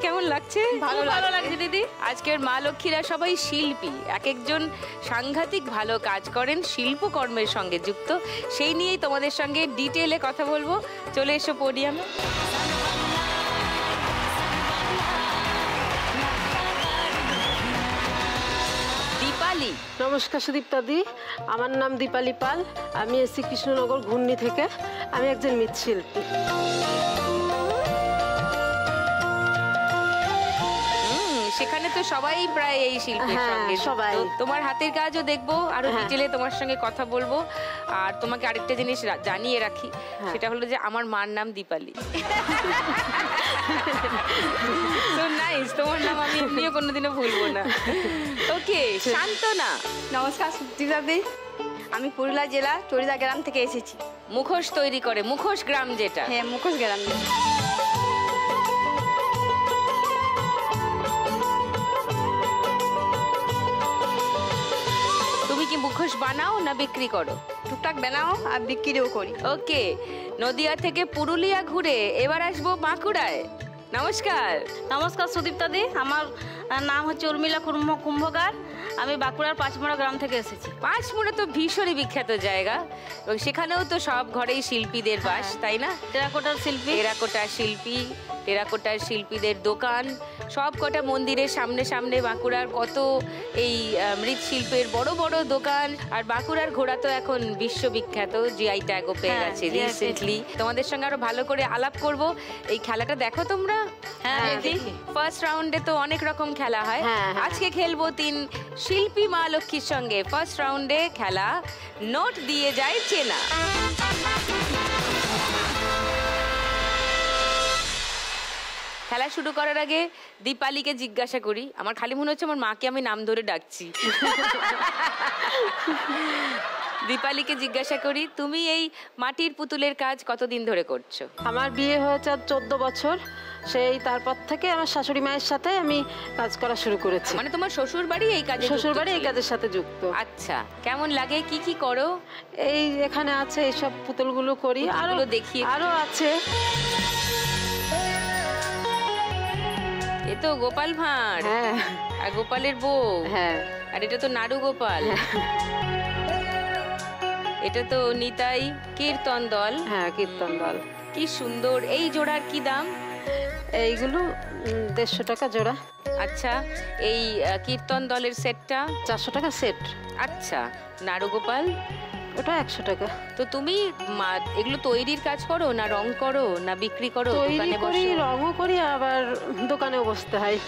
কেমন লাগছে? ভালো লাগছে দিদি। আজকের মা লক্ষ্মীরা সবাই শিল্পী, এক একজন সাংঘাতিক ভালো কাজ করেন, শিল্পকর্মের সঙ্গে যুক্ত। সেই নিয়েই তোমাদের সঙ্গে ডিটেলে কথা বলবো। চলে এসো পোডিয়ামে। দীপালি। নমস্কার সুদীপ্তা দি, আমার নাম দীপালি পাল। আমি এসছি কৃষ্ণনগর ঘূর্ণি থেকে। আমি একজন মৃৎশিল্পী। সেখানে তো সবাই প্রায় এই শিল্পের সঙ্গে সবাই। তোমার হাতের কাজও দেখবো, আরো ডিটেলে তোমার সঙ্গে কথা বলবো। আর তোমাকে আরেকটা জিনিস জানিয়ে রাখি, সেটা হলো যে আমার মার নাম দীপালি। সো নাইস, তোমার নাম আমি এমনিও কোনোদিনও ভুলবো না। ওকে, শান্তনা। নমস্কার সুদীপ্তা দি, আমি পুরুলিয়া জেলা চরিদা গ্রাম থেকে এসেছি। মুখোশ তৈরি করে, মুখোশ গ্রাম যেটা। হ্যাঁ, মুখোশ গ্রাম। তুমি কি মুখোশ বানাও না বিক্রি করো? টুকটাক বানাও আর বিক্রিও করি। ওকে, নদিয়া থেকে পুরুলিয়া ঘুরে এবার আসবো বাঁকুড়ায়। নমস্কার। নমস্কার সুদীপ্তা দি, আমার নাম হচ্ছে উর্মিলা কুম্ভকার। আমি বাঁকুড়ার পাঁচমোড়া গ্রাম থেকে এসেছি। পাঁচমোড়া তো ভীষণই বিখ্যাত জায়গা, এবং সেখানেও তো সব ঘরেই শিল্পীদের বাস, তাই না? টেরাকোটার শিল্পী, টেরাকোটার শিল্পীদের দোকান, সব কটা মন্দিরের সামনে সামনে বাঁকুড়ার কত এই মৃৎশিল্পের বড় বড় দোকান। আর বাঁকুড়ার ঘোড়া তো এখন বিশ্ববিখ্যাত, জিআই ট্যাগও পেয়ে গেছে রিসেন্টলি। তোমাদের সঙ্গে আরো ভালো করে আলাপ করব। এই খেলাটা দেখো তোমরা? হ্যাঁ, ফার্স্ট রাউন্ডে তো অনেক রকম খেলা হয়। আজকে খেলবো 3 শিল্পী মা লক্ষ্মীর সঙ্গে। ফার্স্ট রাউন্ডে খেলা নোট দিয়ে যায় চেনা। খেলা শুরু করার আগে দীপালিকে জিজ্ঞাসা করি, আমার খালি মনে হচ্ছে আমার মাকে আমি নাম ধরে ডাকছি। দীপালিকে জিজ্ঞাসা করি, তুমি এই মাটির পুতুলের কাজ কতদিন ধরে করছো? আমার বিয়ে হয়েছে 14 বছর। সেই তারপর থেকে আমার শাশুড়ি মায়ের সাথে আমি কাজ করা শুরু করেছি। মানে তোমার শ্বশুর বাড়ি এই কাজে? শ্বশুর বাড়ি এই কাজের সাথে যুক্ত। আচ্ছা, কেমন লাগে? কি কি করো? এই এখানে আছে এইসব পুতুলগুলো করি, আরো দেখি আরো আছে। এ তো গোপাল ভাঁড়, আর গোপালের বউ, আর এটা তো নাড়ু গোপাল, এটা তো নিতাই কীর্তন দল। কীর্তন দল। কি সুন্দর। এই জোড়ার কি দাম? এইগুলো 150 টাকা জোড়া। আচ্ছা, এই কীর্তন দলের সেটটা 400 টাকা সেট। আচ্ছা, নাড়ু গোপাল ওটা 100 টাকা। তো তুমি এগুলো তৈরির কাজ করো না রং করো না বিক্রি করো? তৈরি করি, রঙও করি, আবার দোকানেও বসতে হয়।